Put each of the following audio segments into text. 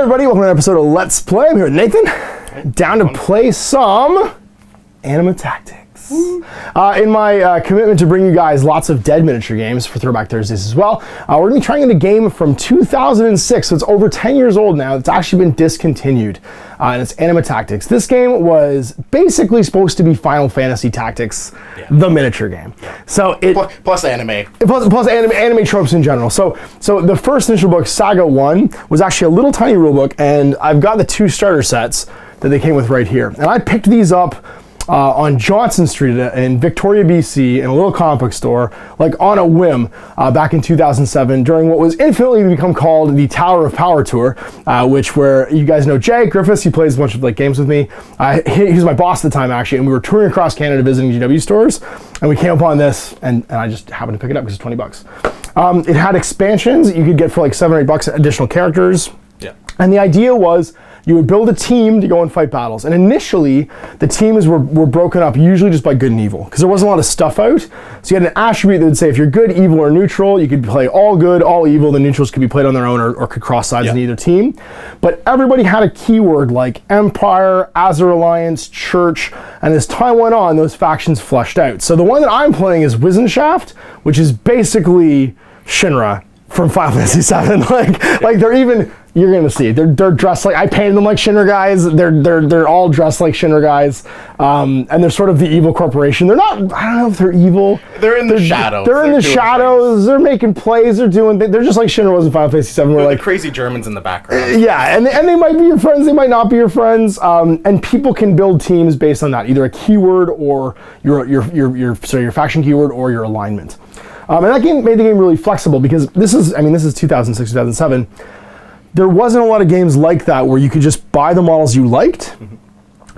everybody, welcome to an episode of Let's Play. I'm here with Nathan, down to play some Anima Tactics. In my commitment to bring you guys lots of dead miniature games for Throwback Thursdays as well, we're going to be trying a game from 2006, so it's over 10 years old now. It's actually been discontinued, and it's Anima Tactics. This game was basically supposed to be Final Fantasy Tactics, the miniature game. So it plus anime. Plus anime tropes in general. So the first initial book, Saga 1, was actually a little tiny rulebook, and I've got the 2 starter sets that they came with right here. And I picked these up on Johnson Street in Victoria, BC, in a little comic book store, like on a whim, back in 2007, during what was infinitely become called the Tower of Power Tour, where you guys know Jay Griffiths. He plays a bunch of games with me. He was my boss at the time, actually, and we were touring across Canada visiting GW stores, and we came upon this, and I just happened to pick it up because it's 20 bucks. It had expansions that you could get for like $7 or $8, additional characters. Yeah. And the idea was you would build a team to go and fight battles. And initially, the teams were broken up usually just by good and evil, because there wasn't a lot of stuff out. So you had an attribute that would say if you're good, evil, or neutral, you could play all good, all evil. The neutrals could be played on their own or could cross sides in either team. But everybody had a keyword like Empire, Azure Alliance, Church, and as time went on, those factions fleshed out. So the one that I'm playing is Wizenshaft, which is basically Shinra from Final Fantasy VII. Like they're even, you're gonna see, they're dressed like, I painted them like Shinra guys. They're all dressed like Shinra guys, and they're sort of the evil corporation. They're not, I don't know if they're evil. They're in the shadows. They're in the shadows. They're making plays. They're just like Shinra was in Final Fantasy VII. They're like crazy Germans in the background. Yeah, and they might be your friends. They might not be your friends. And people can build teams based on that, either a keyword or your faction keyword or your alignment. And that game made the game really flexible, because this is 2006, 2007. There wasn't a lot of games like that where you could just buy the models you liked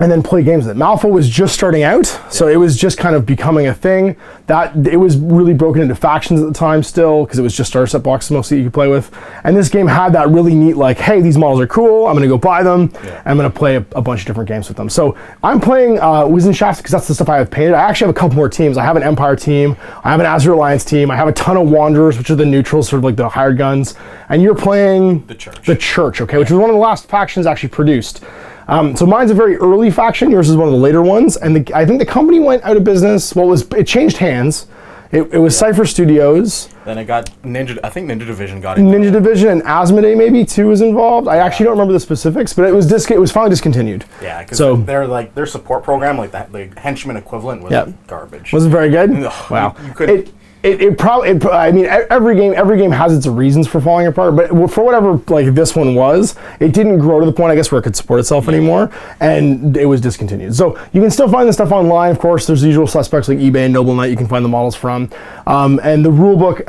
and then play games with it. Malfa was just starting out, so it was just kind of becoming a thing. That it was really broken into factions at the time still, because it was just starter set boxes mostly you could play with. And this game had that really neat, like, hey, these models are cool, I'm gonna go buy them, and I'm gonna play a bunch of different games with them. So I'm playing Wizenshaft because that's the stuff I have painted. I actually have a couple more teams. I have an Empire team, I have an Azure Alliance team, I have a ton of Wanderers, which are the neutrals, sort of like the hired guns. And you're playing the Church. The Church, okay, which was one of the last factions actually produced. So mine's a very early faction. Yours is one of the later ones, and I think the company went out of business. It changed hands. It was Cipher Studios. Then it got Ninja. I think Ninja Division got it. Ninja Division and Asmodee maybe too was involved. I actually don't remember the specifics, but it was finally discontinued. Yeah, because their support program, like that, the henchman equivalent, was garbage. Wasn't very good. Wow. You couldn't. I mean, every game has its reasons for falling apart, but for whatever like this one was, it didn't grow to the point, I guess, where it could support itself anymore, and it was discontinued. So you can still find this stuff online, of course. There's the usual suspects like eBay and Noble Knight you can find the models from, and the rulebook,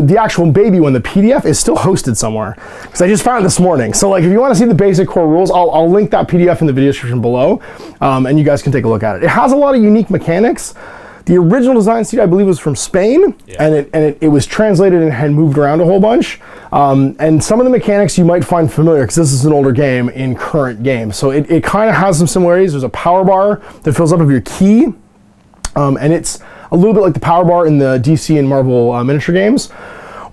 the actual baby one, the PDF, is still hosted somewhere, because I just found it this morning. So like, if you want to see the basic core rules, I'll link that PDF in the video description below, and you guys can take a look at it. It has a lot of unique mechanics. The original design seat, I believe, was from Spain, and it was translated and had moved around a whole bunch. And some of the mechanics you might find familiar, because this is an older game in current games. So it kind of has some similarities. There's a power bar that fills up with your key, and it's a little bit like the power bar in the DC and Marvel miniature games,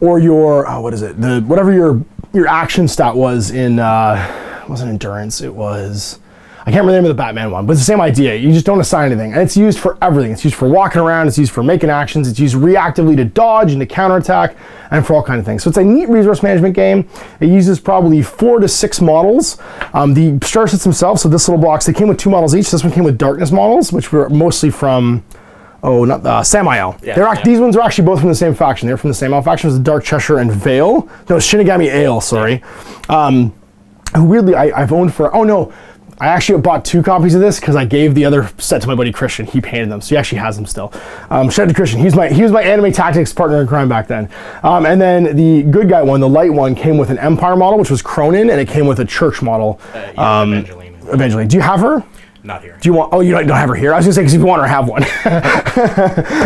or your whatever your action stat was in. It wasn't endurance. It was. I can't remember the name of the Batman one, but it's the same idea. You just don't assign anything. And it's used for everything. It's used for walking around, it's used for making actions, it's used reactively to dodge and to counterattack, and for all kinds of things. So it's a neat resource management game. It uses probably 4 to 6 models. The starter sets themselves, so this little box, they came with 2 models each. This one came with darkness models, which were mostly from, Samael. These ones are actually both from the same faction. They're from the Samael faction. It was Dark Cheshire and Vale. No, Shinigami Ale, sorry. Weirdly, I've owned for, I actually bought 2 copies of this because I gave the other set to my buddy Christian. He painted them, so he actually has them still. Shout out to Christian. He was my Anime Tactics partner in crime back then. And then the good guy one, the light one, came with an Empire model, which was Cronin, and it came with a Church model. Evangeline. Do you have her? Not here. Do you want? Oh, you don't have her here. I was gonna say, because if you want her, have one.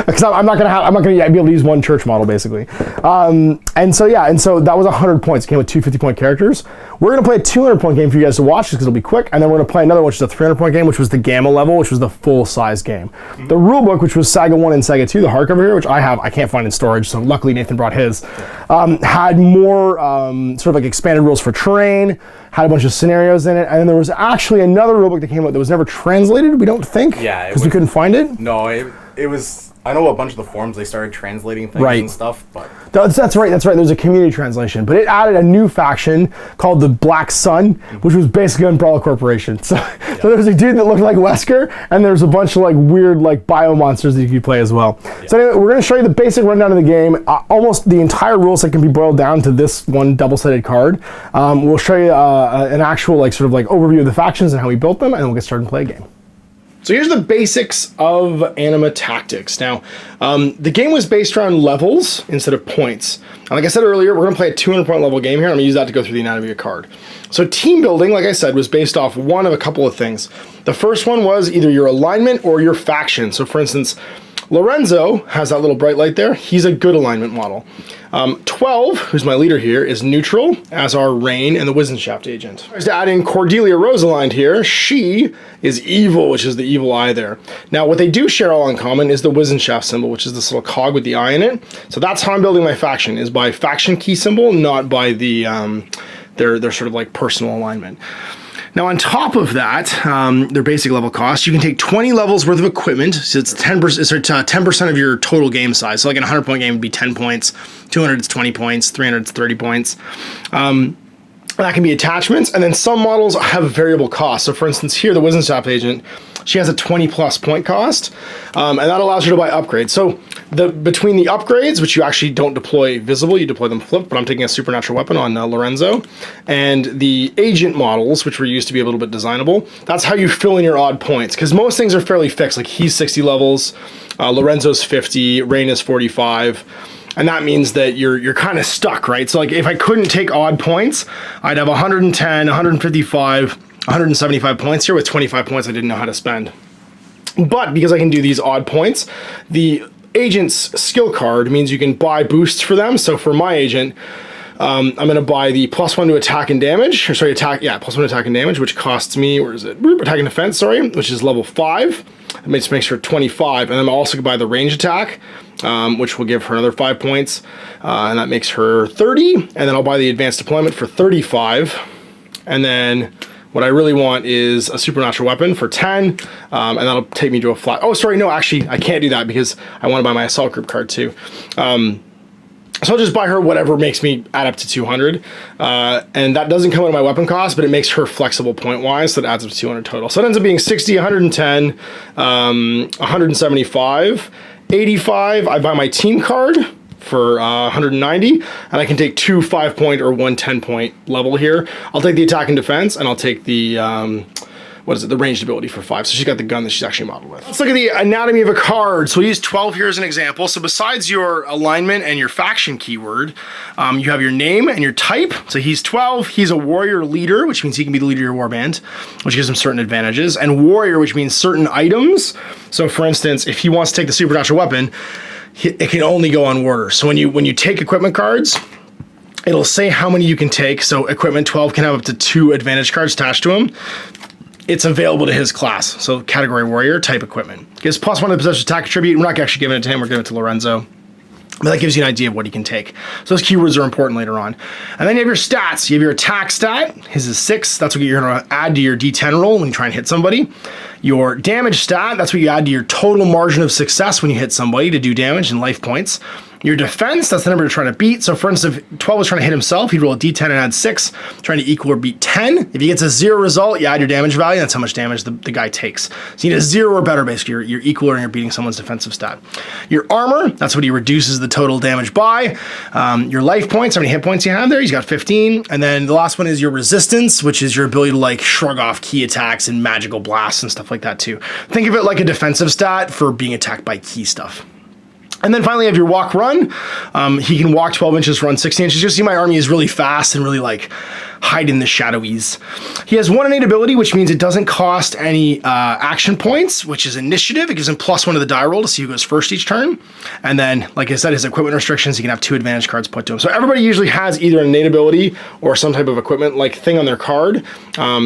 Because I'm not gonna be able to use one Church model basically. And so that was 100 points. It came with 2 50-point characters, We're going to play a 200-point game for you guys to watch because it'll be quick, and then we're going to play another one, which is a 300-point game, which was the Gamma level, which was the full-size game. The rulebook, which was Saga 1 and Saga 2, the hardcover here, which I can't find in storage, so luckily Nathan brought his, had more sort of like expanded rules for terrain, had a bunch of scenarios in it, and then there was actually another rulebook that came out that was never translated, we don't think, because we couldn't find it. No, it was... I know a bunch of the forums, they started translating things and stuff, but... That's right. There's a community translation. But it added a new faction called the Black Sun, which was basically Umbrella Corporation. So there was a dude that looked like Wesker, and there's a bunch of like weird like bio monsters that you could play as well. So anyway, we're going to show you the basic rundown of the game. Almost the entire rule set can be boiled down to this one double-sided card. We'll show you an actual like sort of like overview of the factions and how we built them, and then we'll get started and play a game. So here's the basics of Anima Tactics. Now, the game was based around levels instead of points. And like I said earlier, we're going to play a 200-point level game here. I'm going to use that to go through the anatomy of a card. So team building, like I said, was based off one of a couple of things. The first one was either your alignment or your faction. So for instance, Lorenzo has that little bright light there. He's a good alignment model. 12, who's my leader here, is neutral, as are Rain and the Wizenshaft agent. To add in Cordelia Rosalind here, she is evil, which is the evil eye there. Now, what they do share all in common is the Wizenshaft symbol, which is this little cog with the eye in it. So that's how I'm building my faction, is by faction key symbol, not by the their sort of like personal alignment. Now, on top of that, their basic level cost, you can take 20 levels worth of equipment. So it's 10% of your total game size. So like in a 100-point game would be 10 points, 200 is 20 points, 300 is 30 points. That can be attachments, and then some models have a variable cost. So for instance, here, the Wizenshaft agent, she has a 20+ point cost, and that allows her to buy upgrades. So between the upgrades, which you actually don't deploy visible, you deploy them flipped, but I'm taking a supernatural weapon on Lorenzo, and the agent models, which were used to be a little bit designable, that's how you fill in your odd points, because most things are fairly fixed, like he's 60 levels, Lorenzo's 50, Rain is 45, and that means that you're kind of stuck, right? So like if I couldn't take odd points, I'd have 110, 155, 175 points here with 25 points I didn't know how to spend. But because I can do these odd points, the agent's skill card means you can buy boosts for them. So for my agent, I'm going to buy the +1 to attack and damage, or sorry, +1 to attack and damage, which costs me, where is it? Attack and defense, sorry, which is level 5. It makes her 25, and then I'm also going to buy the range attack, which will give her another 5 points, and that makes her 30, and then I'll buy the advanced deployment for 35, and then what I really want is a supernatural weapon for 10, and that'll take me to a flat. Oh, sorry, no, actually, I can't do that because I want to buy my assault group card too. So I'll just buy her whatever makes me add up to 200, and that doesn't come out of my weapon cost, but it makes her flexible point-wise, so it adds up to 200 total. So it ends up being 60, 110, 175, 85. I buy my team card for 190, and I can take 2 5-point or 1 10-point level here. I'll take the attack and defense, and I'll take the the ranged ability for 5. So she's got the gun that she's actually modeled with. Let's look at the anatomy of a card. So we'll use 12 here as an example. So besides your alignment and your faction keyword, you have your name and your type. So he's 12, he's a warrior leader, which means he can be the leader of your warband, which gives him certain advantages, and warrior, which means certain items. So for instance, if he wants to take the supernatural weapon, it can only go on warrior. So when you take equipment cards, it'll say how many you can take. So equipment 12 can have up to 2 advantage cards attached to him. It's available to his class. So category warrior, type equipment. Gives +1 to the possession attack attribute. We're not actually giving it to him, we're giving it to Lorenzo. But that gives you an idea of what he can take. So those keywords are important later on. And then you have your stats. You have your attack stat. His is 6. That's what you're going to add to your D10 roll when you try and hit somebody. Your damage stat. That's what you add to your total margin of success when you hit somebody to do damage and life points. Your defense, that's the number you're trying to beat. So for instance, if 12 was trying to hit himself, he'd roll a d10 and add 6, trying to equal or beat 10. If he gets a 0 result, you add your damage value, that's how much damage the guy takes. So you need a 0 or better, basically. You're equal or you're beating someone's defensive stat. Your armor, that's what he reduces the total damage by. Your life points, how many hit points you have there, he's got 15. And then the last one is your resistance, which is your ability to like shrug off key attacks and magical blasts and stuff like that too. Think of it like a defensive stat for being attacked by key stuff. And then finally, you have your walk run. He can walk 12 inches, run 16 inches. Just see my army is really fast and really like hide in the shadowies. He has 1 innate ability, which means it doesn't cost any action points, which is initiative. It gives him +1 to the die roll to see who goes first each turn. And then, like I said, his equipment restrictions, he can have 2 advantage cards put to him. So everybody usually has either an innate ability or some type of equipment like thing on their card.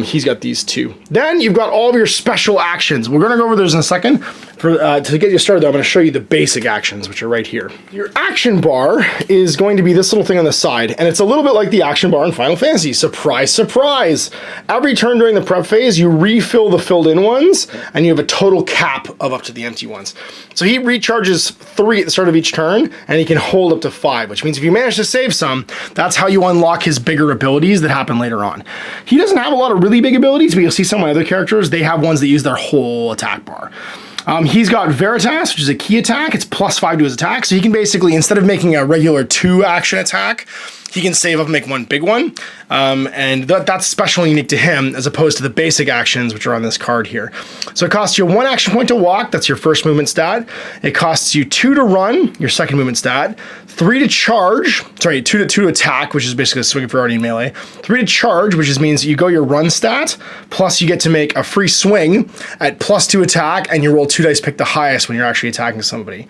He's got these 2. Then you've got all of your special actions. We're gonna go over those in a second. To get you started though, I'm gonna show you the basic actions, which are right here. Your action bar is going to be this little thing on the side, and it's a little bit like the action bar in Final Fantasy. Surprise, surprise. Every turn during the prep phase, you refill the filled in ones, and you have a total cap of up to the empty ones. So he recharges 3 at the start of each turn, and he can hold up to 5, which means if you manage to save some, that's how you unlock his bigger abilities that happen later on. He doesn't have a lot of really big abilities, but you'll see some of my other characters, they have ones that use their whole attack bar. He's got Veritas, which is a key attack. It's +5 to his attack. So he can basically, instead of making a regular 2 action attack, he can save up and make 1 big one. And that's special and unique to him as opposed to the basic actions, which are on this card here. So it costs you 1 action point to walk. That's your first movement stat. It costs you 2 to run, your second movement stat. 3 to charge, 2 to attack, which is basically a swing if you're already in melee. 3 to charge, which means you go your run stat, plus you get to make a free swing at +2 attack, and you roll 2 dice, pick the highest when you're actually attacking somebody.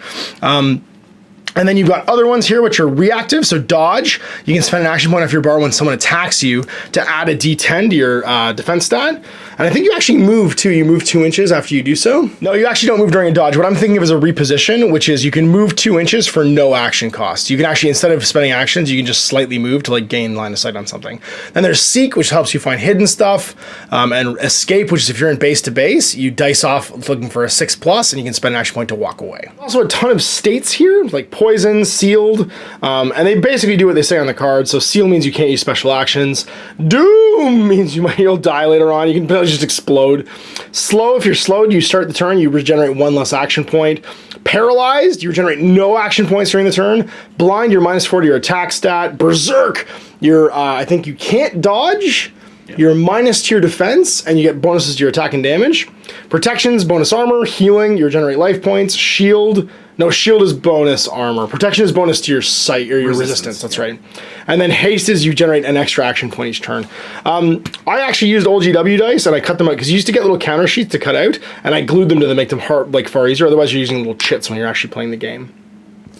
And then you've got other ones here, which are reactive. So dodge, you can spend an action point off your bar when someone attacks you to add a D10 to your defense stat. And I think you actually move too. You move 2 inches after you do so. No, you actually don't move during a dodge. What I'm thinking of is a reposition, which is you can move 2 inches for no action cost. You can actually, instead of spending actions, you can just slightly move to like gain line of sight on something. Then there's seek, which helps you find hidden stuff, and escape, which is if you're in base to base, you dice off looking for a 6+, and you can spend an action point to walk away. Also a ton of states here, like poison, sealed, and they basically do what they say on the card. So seal means you can't use special actions. Doom means you'll die later on. You can just explode. Slow, if you're slowed, you start the turn, you regenerate 1 less action point. Paralyzed, you regenerate no action points during the turn. Blind, you're -4 to your attack stat. Berserk, you're, I think you can't dodge. You're -2 to your defense, and you get bonuses to your attack and damage. Protections, bonus armor. Healing, you regenerate life points. Shield, no, shield is bonus armor. Protection is bonus to your sight, or your resistance, that's right. And then haste is you generate an extra action point each turn. I actually used old GW dice, and I cut them out, because you used to get little counter sheets to cut out, and I glued them to make them far easier, otherwise you're using little chits when you're actually playing the game.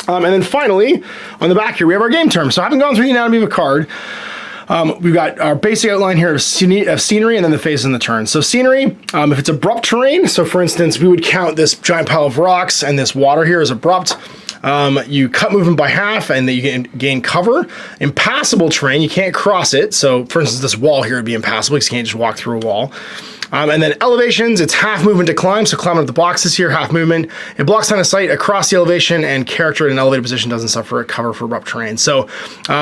And then finally, on the back here, we have our game terms. So I haven't gone through the anatomy of a card. We've got our basic outline here of scenery and then the phases and the turns. So scenery, if it's abrupt terrain, so for instance, we would count this giant pile of rocks and this water here as abrupt. You cut movement by half and then you can gain cover. Impassable terrain, you can't cross it. So for instance, this wall here would be impassable because you can't just walk through a wall. And then elevations, it's half movement to climb, so climbing up the boxes here, half movement. It blocks line of sight across the elevation, and character in an elevated position doesn't suffer a cover for abrupt terrain. So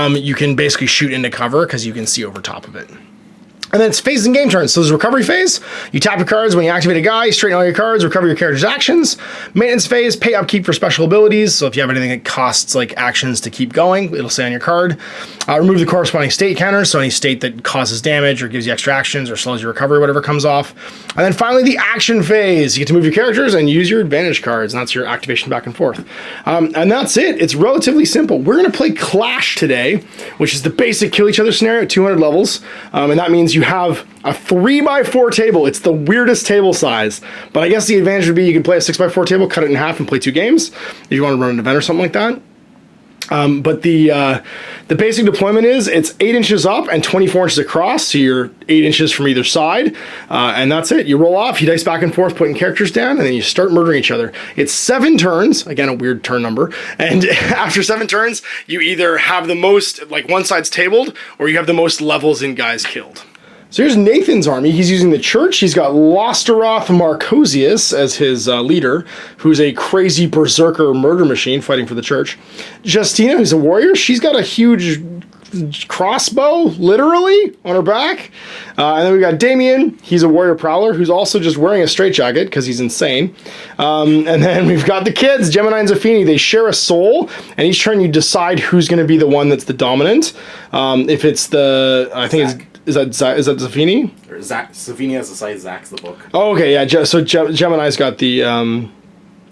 you can basically shoot into cover because you can see over top of it. And then it's phases and game turns. So there's recovery phase. You tap your cards when you activate a guy, straighten all your cards, recover your character's actions. Maintenance phase, pay upkeep for special abilities. So if you have anything that costs like actions to keep going, it'll say on your card. Remove the corresponding state counters. So any state that causes damage or gives you extra actions or slows your recovery, whatever comes off. And then finally the action phase. You get to move your characters and use your advantage cards. And that's your activation back and forth. And that's it. It's relatively simple. We're going to play Clash today, which is the basic kill each other scenario at 200 levels. And that means you have a 3x4 table. It's the weirdest table size, but I guess the advantage would be you can play a 6x4 table, cut it in half, and play 2 games if you want to run an event or something like that. But the basic deployment is it's 8 inches up and 24 inches across, so you're 8 inches from either side, and that's it. You roll off, you dice back and forth, putting characters down, and then you start murdering each other. It's 7 turns, again a weird turn number, and after 7 turns, you either have the most, like one side's tabled, or you have the most levels in guys killed. So here's Nathan's army. He's using the church. He's got Losteroth Marcosius as his leader, who's a crazy berserker murder machine fighting for the church. Justina, who's a warrior, she's got a huge crossbow, literally, on her back. And then we've got Damien. He's a warrior prowler who's also just wearing a straitjacket because he's insane. And then we've got the kids, Gemini and Zafini. They share a soul, and each turn you decide who's going to be the one that's the dominant. If it's the, I think it's, is that Zafini? Or Zafini has the site, Zach's the book. Oh, okay, yeah. So Gemini's got the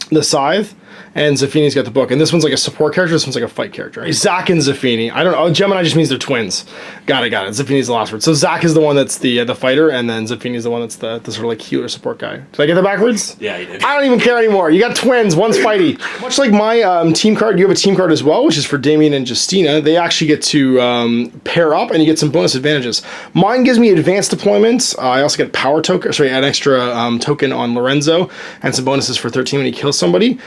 the Scythe, and Zafini's got the book. And this one's like a support character, this one's like a fight character. Right? Zac and Zafini. I don't know. Gemini just means they're twins. Got it. Zafini's the last word. So Zac is the one that's the fighter, and then Zafini's the one that's the sort of like healer support guy. Did I get that backwards? Yeah, you did. I don't even care anymore. You got twins, one's fighty. Much like my team card, you have a team card as well, which is for Damien and Justina. They actually get to pair up, and you get some bonus advantages. Mine gives me advanced deployments. I also get power token, an extra token on Lorenzo, and some bonuses for 13 when he kills somebody.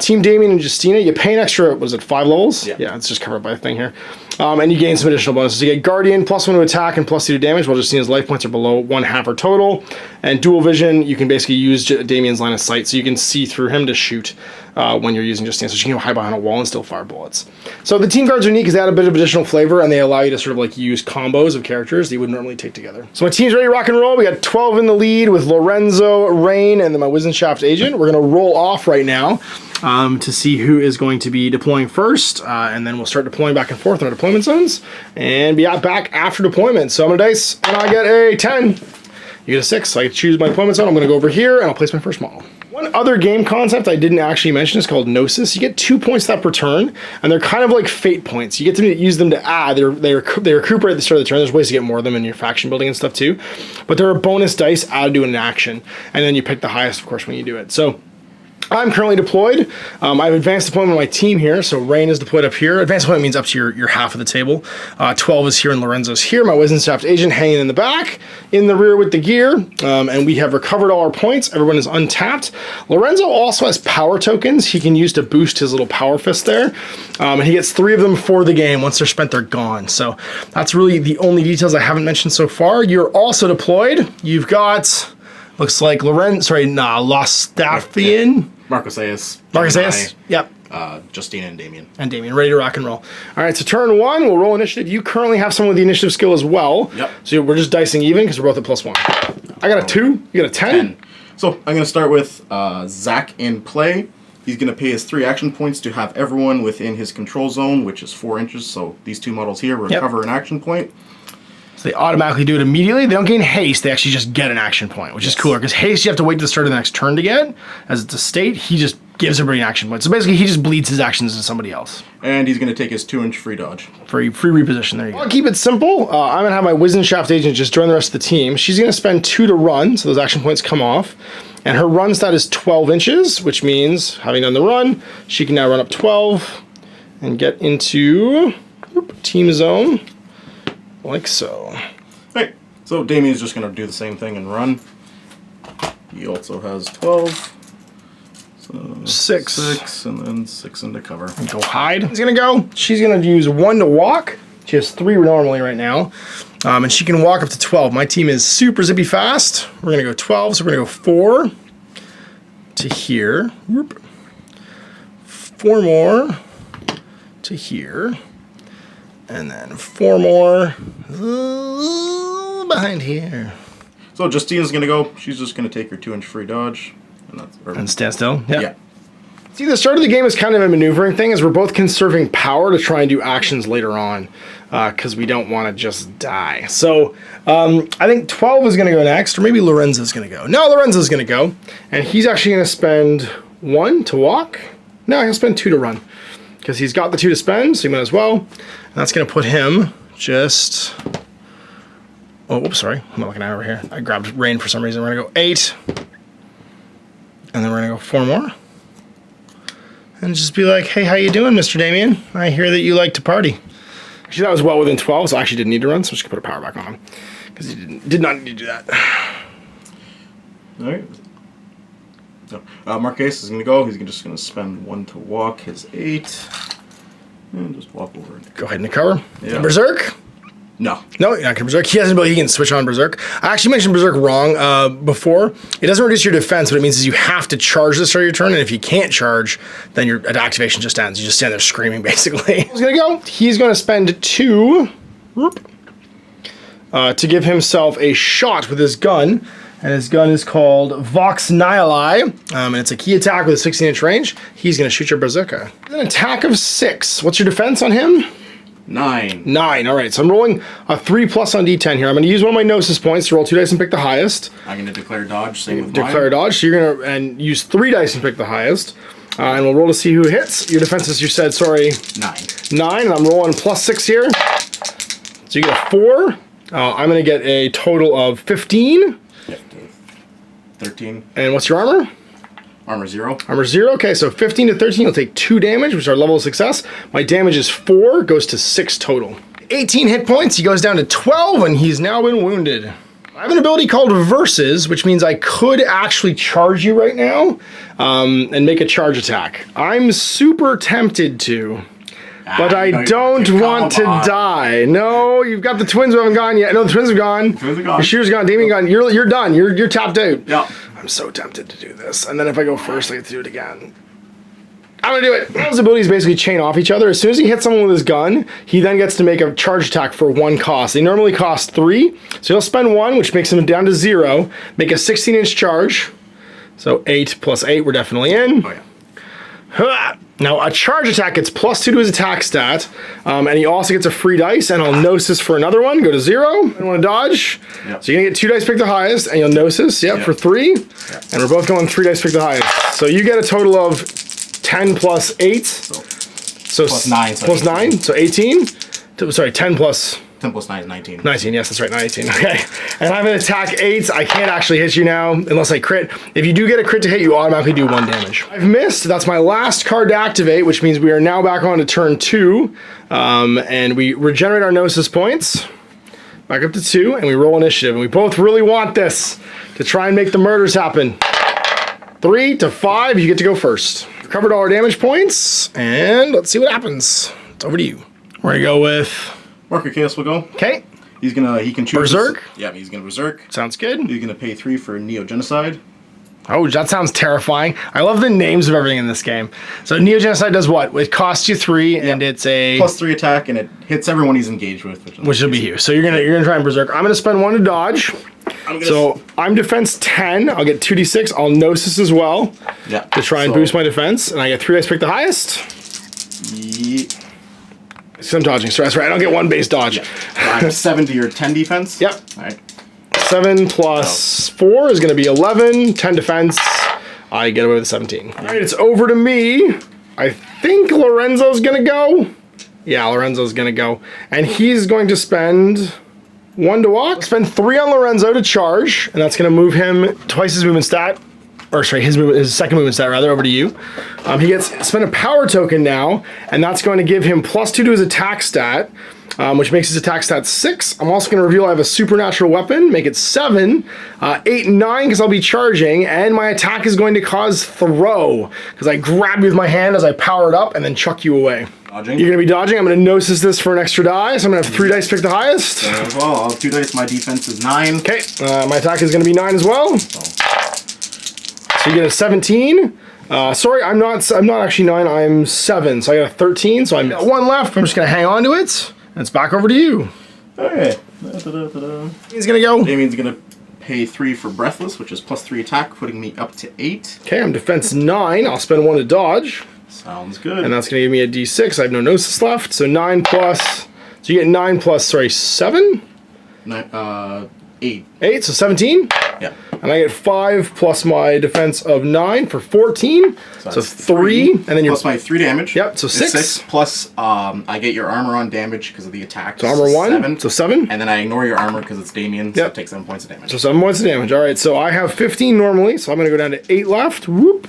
Team Damien and Justina, you pay an extra, what is it, 5 levels? Yeah, it's just covered by a thing here. And you gain some additional bonuses. You get Guardian, +1 to attack and +2 to damage, while Justina's life points are below 1/2 her total. And dual vision, you can basically use Damien's line of sight, so you can see through him to shoot when you're using Justina, so she can hide behind a wall and still fire bullets. So the team cards are neat because they add a bit of additional flavor, and they allow you to sort of like use combos of characters that you would normally take together. So my team's ready to rock and roll. We got 12 in the lead with Lorenzo, Rain, and then my Wizenshaft agent. We're going to roll off right now to see who is going to be deploying first, and then we'll start deploying back and forth in our deployment zones, and be out back after deployment. So I'm going to dice, and I get a 10. You get a 6, so I choose my deployment zone. I'm going to go over here, and I'll place my first model. One other game concept I didn't actually mention is called Gnosis. You get 2 points that per turn, and they're kind of like fate points. You get to use them to add. They recuperate at the start of the turn. There's ways to get more of them in your faction building and stuff too. But they're a bonus dice added to an action, and then you pick the highest, of course, when you do it. So I'm currently deployed. I have advanced deployment on my team here, so Rain is deployed up here. Advanced deployment means up to your half of the table. 12 is here and Lorenzo's here. My Wizenshaft agent hanging in the back, in the rear with the gear, and we have recovered all our points. Everyone is untapped. Lorenzo also has power tokens he can use to boost his little power fist there, and he gets 3 of them for the game. Once they're spent, they're gone. So that's really the only details I haven't mentioned so far. You're also deployed. You've got, looks like Lostafian. Marcus Ayas. Yep. Justina and Damien. Ready to rock and roll. All right, so turn 1, we'll roll initiative. You currently have someone with the initiative skill as well. Yep. So we're just dicing even because we're both at +1. I got a 2, you got a 10. So I'm going to start with Zac in play. He's going to pay his 3 action points to have everyone within his control zone, which is 4 inches. So these 2 models here recover an action point. So they automatically do it immediately. They don't gain haste. They actually just get an action point, which is cooler. Because haste, you have to wait to the start of the next turn to get. As it's a state, he just gives everybody an action point. So basically, he just bleeds his actions to somebody else. And he's going to take his 2-inch free dodge. Free reposition. There you go. I'll keep it simple. I'm going to have my Wizenshaft agent just join the rest of the team. She's going to spend 2 to run, so those action points come off. And her run stat is 12 inches, which means, having done the run, she can now run up 12 and get into team zone. Like so. Right, so Damien's just going to do the same thing and run. He also has 12. So 6, and then 6 into cover. And go hide. He's going to go. She's going to use 1 to walk. She has 3 normally right now. And she can walk up to 12. My team is super zippy fast. We're going to go 12, so we're going to go 4 to here. 4 more to here. And then 4 more behind here. So Justina's going to go. She's just going to take her 2-inch free dodge. And stand still? Yeah. See, the start of the game is kind of a maneuvering thing, as we're both conserving power to try and do actions later on, because we don't want to just die. So I think 12 is going to go next, or maybe Lorenzo's going to go. No, Lorenzo's going to go, and he's actually going to spend 1 to walk. No, he'll spend 2 to run, because he's got the 2 to spend, so he might as well. And that's going to put him just... Oh, whoops, sorry. I'm not looking at over here. I grabbed Rain for some reason. We're going to go 8. And then we're going to go 4 more. And just be like, hey, how you doing, Mr. Damien? I hear that you like to party. Actually, that was well within 12, so I actually didn't need to run, so I'm just going to put a power back on him. Because he did not need to do that. All right. So Marquez is going to go. He's just going to spend 1 to walk his 8. And just walk over. Go ahead and cover. Yeah. Berserk? No. No, you're not going to Berserk. He has an ability, he can switch on Berserk. I actually mentioned Berserk wrong before. It doesn't reduce your defense. What it means is you have to charge the start of your turn, and if you can't charge, then your activation just ends. You just stand there screaming, basically. He's going to go. He's going to spend 2 to give himself a shot with his gun. And his gun is called Vox Nihili, and it's a key attack with a 16-inch range. He's going to shoot your bazooka. An attack of 6. What's your defense on him? 9. 9. All right, so I'm rolling a 3+ on D10 here. I'm going to use one of my Gnosis points to roll 2 dice and pick the highest. I'm going to declare dodge, same with Declare dodge, so you're going to use 3 dice and pick the highest. And we'll roll to see who hits. Your defenses, you said, sorry. 9. 9, and I'm rolling +6 here. So you get a 4. I'm going to get a total of 15. Yep. 13. And what's your armor? Armor 0. Armor 0. Okay, so 15 to 13, you'll take 2 damage, which is our level of success. My damage is 4, goes to 6 total. 18 hit points, he goes down to 12, and he's now been wounded. I have an ability called Versus, which means I could actually charge you right now and make a charge attack. I'm super tempted to, but I don't want to die. No, you've got the twins who haven't gone yet. No, the twins have gone. Twins are gone. Your shooter's gone. Damien gone. You're done. You're tapped out. Yeah. I'm so tempted to do this. And then if I go first, I get to do it again. I'm gonna do it. His abilities basically chain off each other. As soon as he hits someone with his gun, he then gets to make a charge attack for 1 cost. They normally cost 3, so he'll spend 1, which makes him down to 0, make a 16-inch charge. So 8 + 8, we're definitely in. Oh, yeah. Now, a charge attack gets +2 to his attack stat, and he also gets a free dice, and I'll Gnosis for another one, go to 0. I want to dodge. Yep. So you're going to get 2 dice, pick the highest, and you'll Gnosis, for 3. Yep. And we're both going 3 dice, pick the highest. So you get a total of 10 + 8. So plus 9. So plus 9, so 18. Sorry, 10 plus... 10 + 9 is 19. 19, yes, that's right, 19. Okay. And I'm an attack 8. I can't actually hit you now unless I crit. If you do get a crit to hit, you automatically do 1 damage. I've missed. That's my last card to activate, which means we are now back on to turn 2. And we regenerate our Gnosis points. Back up to 2, and we roll initiative. And we both really want this to try and make the murders happen. 3 to 5, you get to go first. Recovered all our damage points, and let's see what happens. It's over to you. We're gonna go with... Marker Chaos will go. Okay. He can choose. Berserk? Yeah, he's gonna Berserk. Sounds good. He's gonna pay 3 for Neo-Genocide. Oh, that sounds terrifying. I love the names of everything in this game. So Neo-Genocide does what? It costs you 3, and it's a... +3 attack, and it hits everyone he's engaged with. Which will be you. So you're gonna try and Berserk. I'm gonna spend 1 to dodge. I'm defense 10. I'll get 2d6. I'll Gnosis as well. Yeah. To try and boost my defense. And I get 3 dice, pick the highest. Yeah. So I'm dodging, so that's right. I don't get 1 base dodge. Yeah. I'm 7 to your 10 defense. Yep. All right. 7 plus 4 is going to be 11. 10 defense. I get away with 17. All right, it's over to me. I think Lorenzo's going to go. Yeah, Lorenzo's going to go. And he's going to spend 1 to walk. Spend 3 on Lorenzo to charge. And that's going to move him twice his movement stat. Or sorry, his second movement stat rather, over to you. He gets spend a power token now, and that's going to give him +2 to his attack stat, which makes his attack stat 6. I'm also going to reveal I have a supernatural weapon, make it 7, 8 and 9 because I'll be charging, and my attack is going to cause throw because I grab you with my hand as I power it up and then chuck you away. Dodging. You're going to be dodging. I'm going to Gnosis this for an extra die, so I'm going to have 3 dice, pick the highest. As well, I'll have 2 dice. My defense is 9. Okay, my attack is going to be 9 as well. So you get a 17. Sorry, I'm not actually 9. I'm 7. So I got a 13. So I got 1 left. I'm just gonna hang on to it. And it's back over to you. Okay. He's gonna go. Damien's gonna pay 3 for Breathless, which is +3 attack, putting me up to 8. Okay, I'm defense 9. I'll spend 1 to dodge. Sounds good. And that's gonna give me a D6. I have no Gnosis left. So 9 plus. So you get 9 plus. Sorry, 7. 8. 8. So 17. Yeah. And I get 5 plus my defense of 9 for 14. So 3. And then plus my 3 damage. Yep, so 6. 6 plus I get your armor on damage because of the attack. So armor 1. 7. So 7. And then I ignore your armor because it's Damien. So Yep. it takes 7 points of damage. So 7 points of damage. All right, so I have 15 normally, so I'm going to go down to 8 left. Whoop.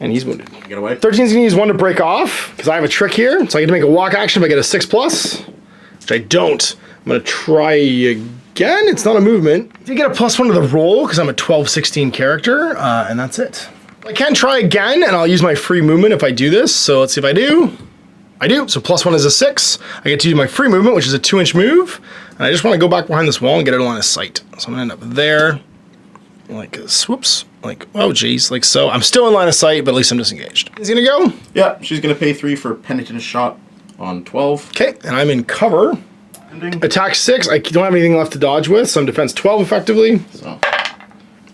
And he's wounded. Get away. 13 is going to use 1 to break off because I have a trick here. So I get to make a walk action if I get a 6 plus, which I don't. I'm going to try again. It's not a movement. I get a +1 to the roll because I'm a 12-16 character, and that's it. I can try again, and I'll use my free movement if I do this. So let's see if I do. I do. So +1 is a 6. I get to use my free movement, which is a 2-inch move. And I just want to go back behind this wall and get it on line of sight. So I'm going to end up there. Like this. Whoops. Like, oh, geez. Like so. I'm still in line of sight, but at least I'm disengaged. He's going to go. Yeah, she's going to pay 3 for Penitent Shot on 12. Okay, and I'm in cover. Attack 6. I don't have anything left to dodge with, so I'm defense 12 effectively. So.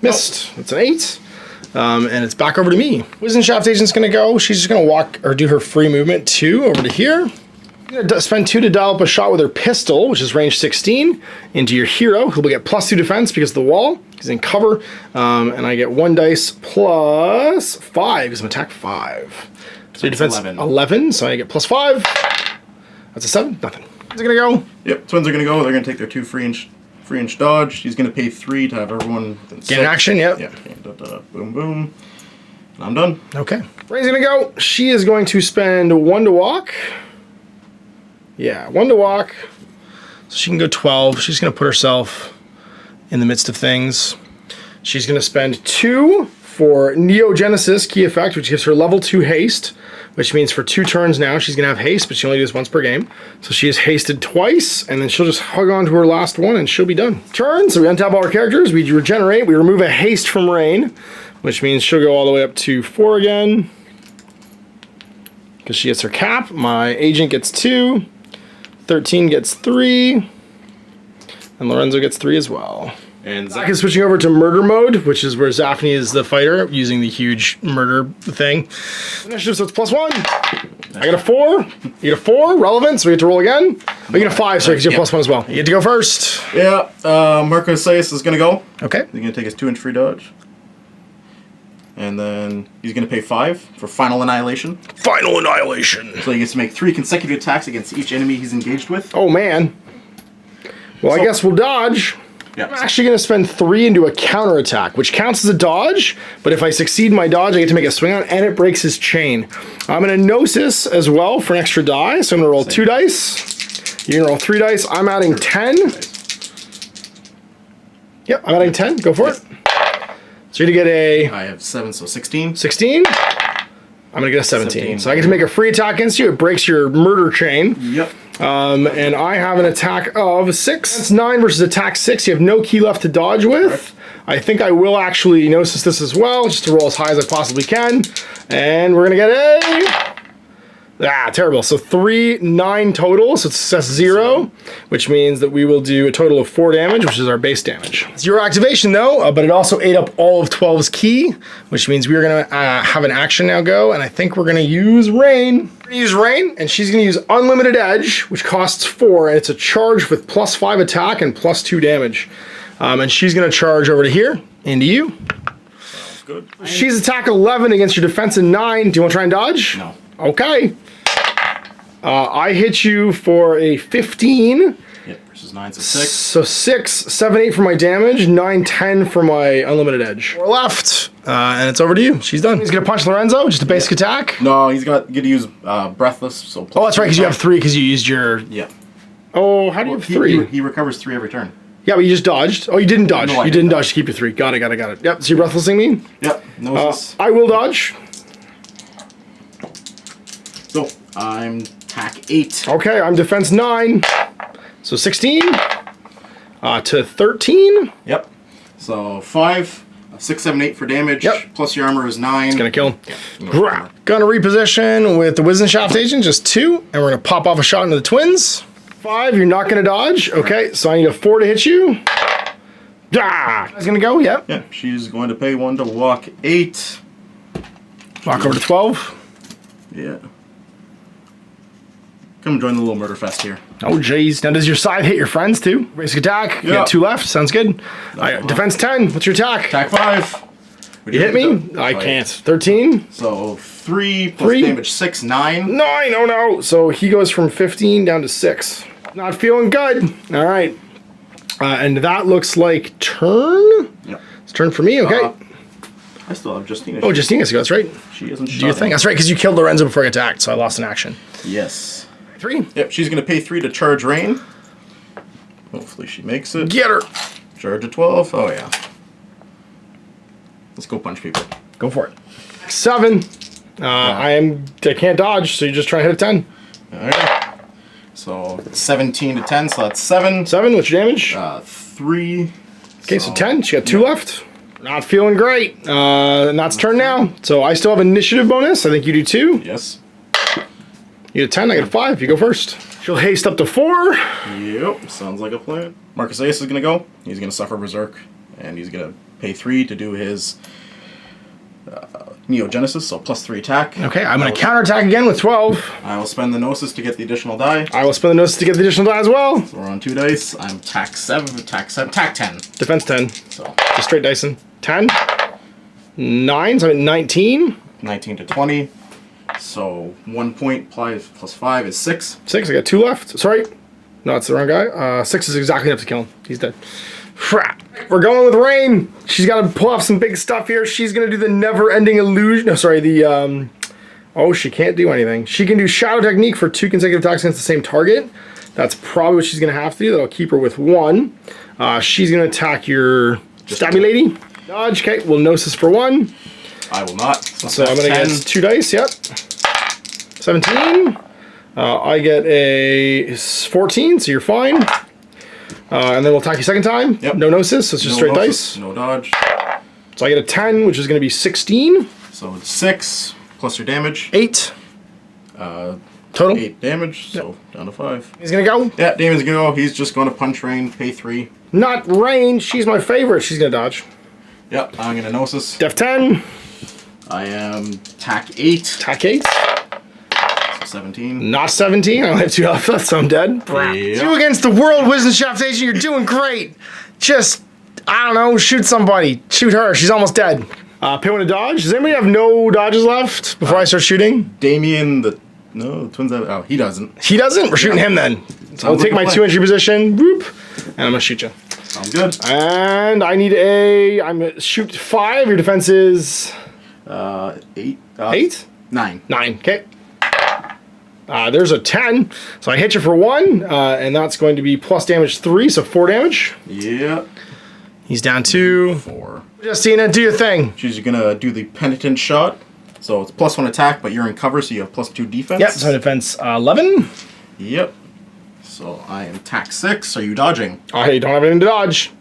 Missed. That's an 8. And it's back over to me. Wisdom Shaft Agent's going to go. She's just going to walk or do her free movement 2 over to here. You're gonna spend 2 to dial up a shot with her pistol, which is range 16, into your hero, who will get +2 defense because of the wall. He's in cover, and I get 1 dice plus 5 because I'm attack 5. So your defense 11, so I get +5. That's a 7. Nothing. Is it gonna go? Yep, twins are gonna go. They're gonna take their 2 free inch dodge. He's gonna pay 3 to have everyone within 6. Get an action. Yep. Yeah. Boom, boom. And I'm done. Okay. Ray's gonna go. She is going to spend 1 to walk. Yeah, 1 to walk. So she can go 12. She's gonna put herself in the midst of things. She's gonna spend 2 for Neogenesis key effect, which gives her level 2 haste, which means for 2 turns now she's gonna have haste, but she only does once per game. So she is hasted twice, and then she'll just hug on to her last one, and she'll be done. Turn. So we untap all our characters. We regenerate. We remove a haste from Rain, which means she'll go all the way up to 4 again, because she gets her cap. My agent gets 2. 13 gets 3, and Lorenzo gets 3 as well. And Zach is switching over to murder mode, which is where Zaphne is the fighter, using the huge murder thing. Initiative, so it's +1. I get a 4. You get a 4, relevant, so we get to roll again. Oh, you get a 5, so because you're +1 as well. You get to go first. Yeah, Marco Sayas is going to go. Okay. He's going to take his 2-inch free dodge. And then he's going to pay 5 for Final Annihilation. Final Annihilation. So he gets to make 3 consecutive attacks against each enemy he's engaged with. Oh, man. Well, I guess we'll dodge. Yeah. I'm actually going to spend 3 into a counterattack, which counts as a dodge, but if I succeed my dodge, I get to make a swing on it, and it breaks his chain. I'm going to Gnosis as well for an extra die, so I'm going to roll 2 dice. You're going to roll 3 dice. I'm adding 10. Yep, I'm adding 10. Go for it. So you're going to get a... I have 7, so 16. 16? I'm going to get a 17. So I get to make a free attack against you. It breaks your murder chain. Yep. And I have an attack of 6. That's 9 versus attack 6. You have no key left to dodge with. Correct. I think I will actually Gnosis this as well, just to roll as high as I possibly can. And we're going to get a... terrible. So 3, 9 total, so it's success 0, which means that we will do a total of 4 damage, which is our base damage. 0 activation though, but it also ate up all of 12's key, which means we're gonna have an action now go, and I think we're gonna use Rain. We're gonna use Rain, and she's gonna use Unlimited Edge, which costs 4, and it's a charge with +5 attack and +2 damage. And she's gonna charge over to here, into you. Sounds good. She's attack 11 against your defense and 9. Do you wanna try and dodge? No. Okay. I hit you for a 15. Yep, versus 9, so 6. So 6, 7, 8 for my damage, 9, 10 for my unlimited edge. 4 left, and it's over to you. She's done. He's gonna punch Lorenzo, just a basic attack. No, he's got to use Breathless. So oh, that's right, because you have 3 because you used your... Yeah. Oh, how do you have 3? He recovers 3 every turn. Yeah, but you just dodged. Oh, you didn't dodge. No, you didn't dodge to keep your 3. Got it. Yep, so you're breathlessing me? Yep, I will dodge. So, I'm attack 8. Okay, I'm defense 9. So 16 to 13. Yep. So 5, 6, 7, 8 for damage. Yep. Plus your armor is 9. It's gonna kill him. Yeah. Gonna reposition with the Wisdom Shaft agent, just 2, and we're gonna pop off a shot into the twins. 5, you're not gonna dodge. Okay, so I need a 4 to hit you. That's gonna go, yep. Yeah, she's going to pay 1 to walk 8. Walk over to 12. Yeah. Come join the little murder fest here. Oh, jeez. Now, does your scythe hit your friends, too? Basic attack. You got 2 left. Sounds good. Defense 10. What's your attack? Attack 5. You hit me? I can't. 13. So 3 plus damage 6, 9. 9. Oh, no. So he goes from 15 down to 6. Not feeling good. All right. And that looks like turn? Yep. It's turn for me. Okay. I still have Justina. Oh, Justina, that's right. She isn't Do you think? That's right, because you killed Lorenzo before he attacked, so I lost an action. Yes. 3. Yep, she's going to pay 3 to charge Rain. Hopefully she makes it. Get her. Charge at 12. Oh, yeah. Let's go punch people. Go for it. 7. I can't dodge, so you just try to hit a 10. All right. So 17 to 10, so that's 7. 7, what's your damage? 3. Okay, so 10. She got 2 left. Not feeling great. And that's turn now. So I still have initiative bonus. I think you do too. Yes. You get a 10, I get a 5. You go first. She'll haste up to 4. Yep, sounds like a plan. Marcus Ace is going to go. He's going to suffer Berserk, and he's going to pay 3 to do his Neogenesis, so +3 attack. Okay, I'm going to counterattack again with 12. I will spend the Gnosis to get the additional die. I will spend the Gnosis to get the additional die as well. So we're on 2 dice. I'm tack 7, tack 10. Defense 10. So just straight dicing. 10. 9, so I'm at 19. 19 to 20. So 1 point plus 5 is 6. 6, I got 2 left. Sorry. No, it's the wrong guy. 6 is exactly enough to kill him. He's dead. We're going with Rain. She's got to pull off some big stuff here. She's going to do the never-ending illusion. No, sorry, the... Oh, she can't do anything. She can do Shadow Technique for 2 consecutive attacks against the same target. That's probably what she's going to have to do. That'll keep her with 1. She's going to attack your Stabby Lady. Dodge. Okay, we'll Gnosis for 1. I will not. So I'm going to get 2 dice. Yep. 17. I get a 14, so you're fine. And then we'll attack you second time. Yep. No Gnosis, so it's just no straight Gnosis, dice. No dodge. So I get a 10, which is going to be 16. So it's 6 plus your damage. 8. Total. 8 damage, so down to 5. He's going to go. Yeah, Damon's going to go. He's just going to punch Rain, pay 3. Not Rain. She's my favorite. She's going to dodge. Yep, I'm going to Gnosis. Def 10. I am tack 8. Attack 8. 17. Not 17. I only have 2 left, so I'm dead. Yep. 2 against the World Wisdom Shaft Agent. You're doing great. Just, I don't know, shoot somebody. Shoot her. She's almost dead. Pay one to dodge. Does anybody have no dodges left before I start shooting? Damien, the twins have... Oh, he doesn't. He doesn't? We're shooting him then. So I'll take my 2 entry position. Whoop. And I'm going to shoot you. Sounds good. And I need I'm going to shoot 5. Your defense is... 8. 8? 9. 9. Okay. There's a 10. So I hit you for 1. And that's going to be plus damage 3. So 4 damage. Yeah. He's down 2. 4. Justina, do your thing. She's going to do the Penitent Shot. So it's +1 attack, but you're in cover, so you have +2 defense. Yep, so defense 11. Yep. So I am tack 6. Are you dodging? I don't have anything to dodge.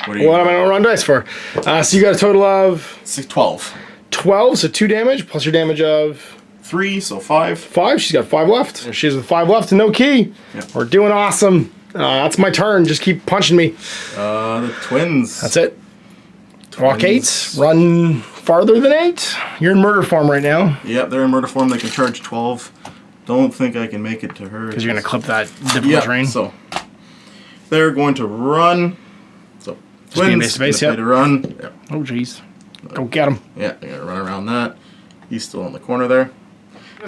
What am I going to run dice for? So you got a total of... 12. 12, so 2 damage, plus your damage of... 3, so 5. 5, she's got 5 left. She's with 5 left and no key. Yep. We're doing awesome. That's my turn, just keep punching me. The twins. That's it. Walk 8, run farther than 8. You're in murder form right now. Yep, they're in murder form. They can charge 12. Don't think I can make it to her. Because you're going to clip that difficult terrain. So they're going to run. So twins base, to run. Yep. Oh, jeez. Go get him. Yeah, they're going to run around that. He's still in the corner there.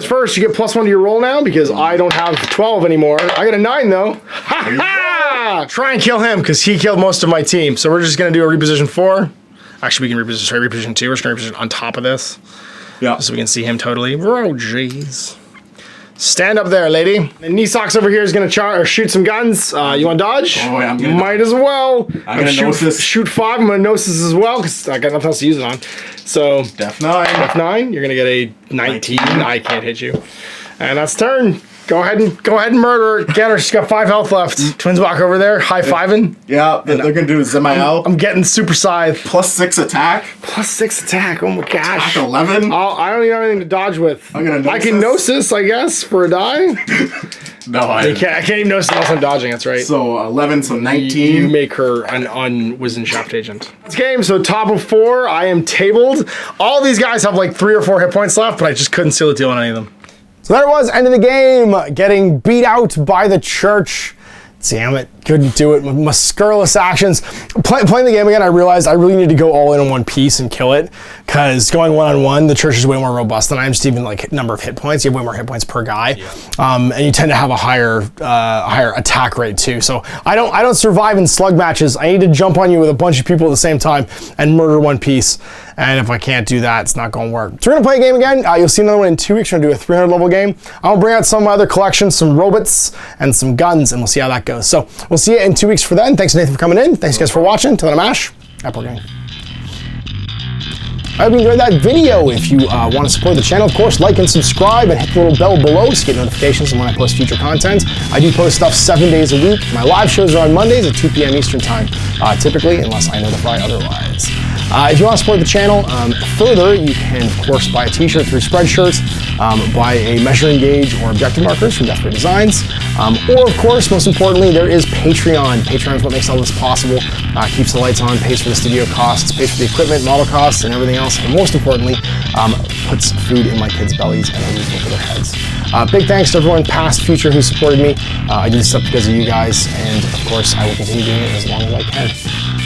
First, you get +1 to your roll now because I don't have 12 anymore. I got a 9 though. Ha ha! Try and kill him because he killed most of my team. So we're just going to do a reposition 4. Actually, we can reposition 2. We're just going to reposition on top of this. Yeah. So we can see him totally. Oh, jeez. Stand up there, lady. And Nisox over here is going to shoot some guns. You want to dodge? Oh, yeah, I'm going to. Might as well. I'm going to Gnosis. Shoot 5. I'm going to Gnosis as well because I got nothing else to use it on. So, Def 9. Def 9. You're going to get a 19. I can't hit you. And that's turn. Go ahead and murder her. Get her. She's got 5 health left. Twins walk over there, high-fiving. Yeah, they're going to do Zemael. I'm getting super scythe. +6 attack. +6 attack. Oh my gosh. Attack 11. I don't even have anything to dodge with. I'm gonna I can Gnosis, I guess, for a die. No, I can't even Gnosis unless I'm dodging. That's right. So 11, so 19. You make her an Wisdom Shaft agent. This game, so top of 4, I am tabled. All these guys have like 3 or 4 hit points left, but I just couldn't seal the deal on any of them. So there it was, end of the game, getting beat out by the church. Damn it, couldn't do it with my scurrilous actions. Playing the game again, I realized I really need to go all in one piece and kill it, because going one-on-one, the church is way more robust than I am, just even like number of hit points. You have way more hit points per guy, and you tend to have a higher attack rate too. So I don't survive in slug matches. I need to jump on you with a bunch of people at the same time and murder one piece. And if I can't do that, it's not going to work. So we're going to play a game again. You'll see another one in 2 weeks. We're going to do a 300 level game. I'll bring out some of my other collections, some robots and some guns, and we'll see how that goes. So we'll see you in 2 weeks for then. Thanks Nathan for coming in. Thanks guys for watching. Till then, I'm Ash. Apple Gang. I hope you enjoyed that video. If you want to support the channel, of course, like and subscribe and hit the little bell below to get notifications when I post future content. I do post stuff 7 days a week. My live shows are on Mondays at 2 p.m. Eastern time, typically, unless I notify otherwise. If you want to support the channel further, you can of course buy a t-shirt through Spreadshirts, buy a measuring gauge or objective markers from Desperate Designs, or of course, most importantly, there is Patreon. Patreon is what makes all this possible, keeps the lights on, pays for the studio costs, pays for the equipment, model costs, and everything else, and most importantly, puts food in my kids' bellies and a roof over their heads. Big thanks to everyone, past, future, who supported me. I do this stuff because of you guys, and of course, I will continue doing it as long as I can.